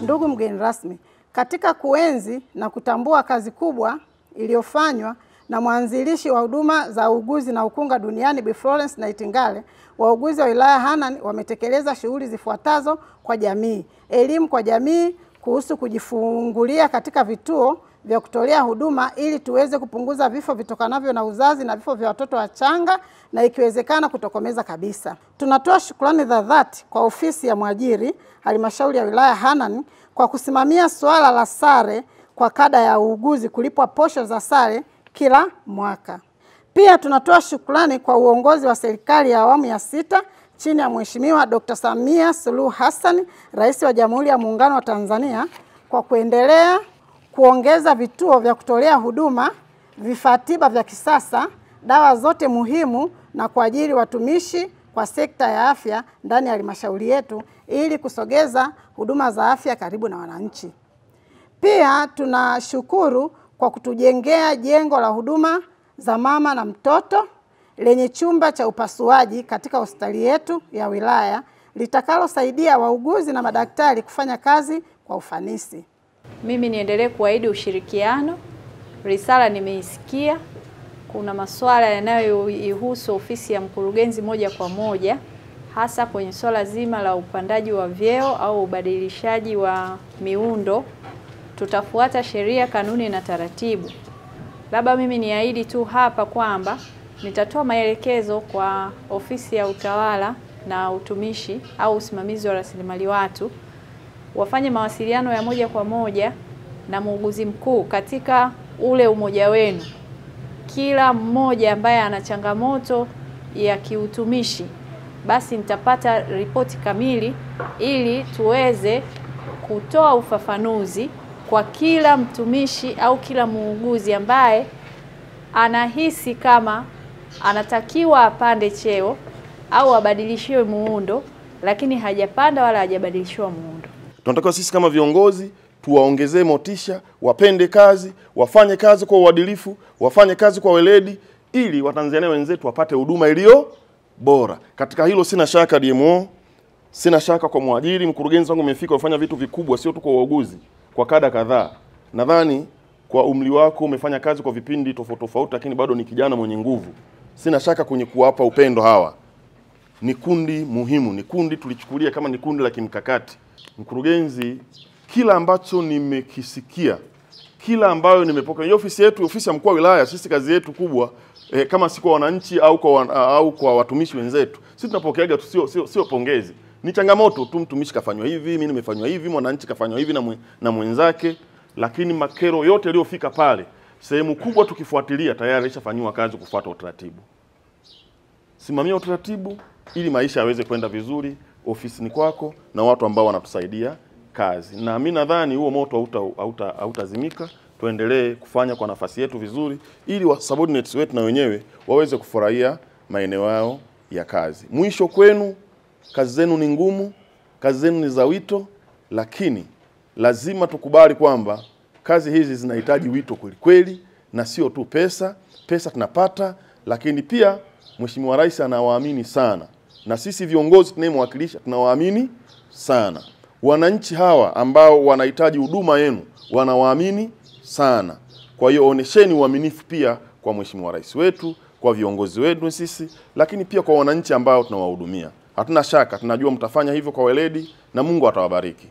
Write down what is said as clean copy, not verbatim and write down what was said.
Ndugu mgeni rasmi, katika kuenzi na kutambua kazi kubwa iliyofanywa na mwanzilishi wa huduma za uuguzi na ukunga duniani Bi Florence Nightingale, wauguzi wa wilaya Hanang' wametekeleza shughuli zifuatazo kwa jamii. Elimu kwa jamii kuhusu kujifungulia katika vituo vya kutolea huduma ili tuweze kupunguza vifo vitokanavyo na uzazi na vifo vya watoto wachanga na ikiwezekana kutokomeza kabisa. Tunatoa shukrani za dhati kwa ofisi ya mwajiri halmashauri ya wilaya Hanang' kwa kusimamia suala la sare kwa kada ya uuguzi kulipwa posho za sare kila mwaka. Pia tunatoa shukrani kwa uongozi wa serikali ya awamu ya 6 chini ya Mheshimiwa Dr. Samia Suluhu Hassan, Rais wa Jamhuri ya Muungano wa Tanzania, kwa kuendelea kuongeza vituo vya kutolea huduma, vifaa tiba vya kisasa, dawa zote muhimu na kuajiri watumishi kwa sekta ya afya ndani ya halmashauri yetu ili kusogeza huduma za afya karibu na wananchi. Pia tunashukuru kwa kutujengea jengo la huduma za mama na mtoto lenye chumba cha upasuaji katika hospitali yetu ya wilaya litakalosaidia wauguzi na madaktari kufanya kazi kwa ufanisi. Mimi niendelee kuahidi ushirikiano. Risala nimeisikia. Kuna masuala yanayoihusu ofisi ya mkurugenzi moja kwa moja, hasa kwenye swala zima la upandaji wa vyeo au ubadilishaji wa miundo. Tutafuata sheria, kanuni na taratibu. Labda mimi niahidi tu hapa kwamba nitatoa maelekezo kwa ofisi ya utawala na utumishi au usimamizi wa rasilimali watu wafanye mawasiliano ya moja kwa moja na muuguzi mkuu katika ule umoja wenu. Kila mmoja ambaye ana changamoto ya kiutumishi, basi nitapata ripoti kamili ili tuweze kutoa ufafanuzi kwa kila mtumishi au kila muuguzi ambaye anahisi kama anatakiwa apande cheo au abadilishiwe muundo, lakini hajapanda wala hajabadilishiwa muundo. Tunataka sisi kama viongozi tuwaongezee motisha, wapende kazi, wafanye kazi kwa uadilifu, wafanye kazi kwa weledi ili Watanzania wenzetu wapate huduma iliyo bora. Katika hilo sina shaka DMO, sina shaka kwa mwajiri, mkurugenzi wangu umefika kufanya vitu vikubwa sio tu kwa wauguzi, kwa kada kadhaa. Nadhani kwa umri wako umefanya kazi kwa vipindi tofauti tofauti, lakini bado ni kijana mwenye nguvu. Sina shaka kwenye kuwapa upendo hawa. Ni kundi muhimu, ni kundi tulichukulia kama ni kundi la kimkakati. Mkurugenzi, kila ambacho nimekisikia, kila ambayo nimepokea, ofisi yetu, ofisi ya mkuu wa wilaya, sisi kazi yetu kubwa kama si kwa wananchi au kwa watumishi wenzetu, sisi tunapokeaga tu sio pongezi. Ni changamoto tu, mtumishi kafanywa hivi, mimi nimefanywa hivi, mwananchi kafanywa hivi na mwenzake, lakini makero yote yaliyofika pale, sehemu kubwa tukifuatilia tayari ishafanywa kazi kufuata utaratibu. Simamia utaratibu ili maisha yaweze kwenda vizuri ofisini kwako na watu ambao wanatusaidia kazi. Na mimi nadhani huo moto hautazimika. Tuendelee kufanya kwa nafasi yetu vizuri ili subordinates wetu na wenyewe waweze kufurahia maeneo yao ya kazi. Mwisho kwenu, kazi zenu ni ngumu, kazi zenu ni za wito, lakini lazima tukubali kwamba kazi hizi zinahitaji wito kweli kweli na sio tu pesa. Pesa tunapata, lakini pia Mheshimiwa Rais anawaamini sana. Na sisi viongozi tunayemwakilisha tunawaamini sana. Wananchi hawa ambao wanahitaji huduma yenu wanawaamini sana. Kwa hiyo onesheni uaminifu pia kwa Mheshimiwa Rais wetu, kwa viongozi wetu sisi, lakini pia kwa wananchi ambao tunawahudumia. Hatuna shaka, tunajua mtafanya hivyo kwa weledi na Mungu atawabariki.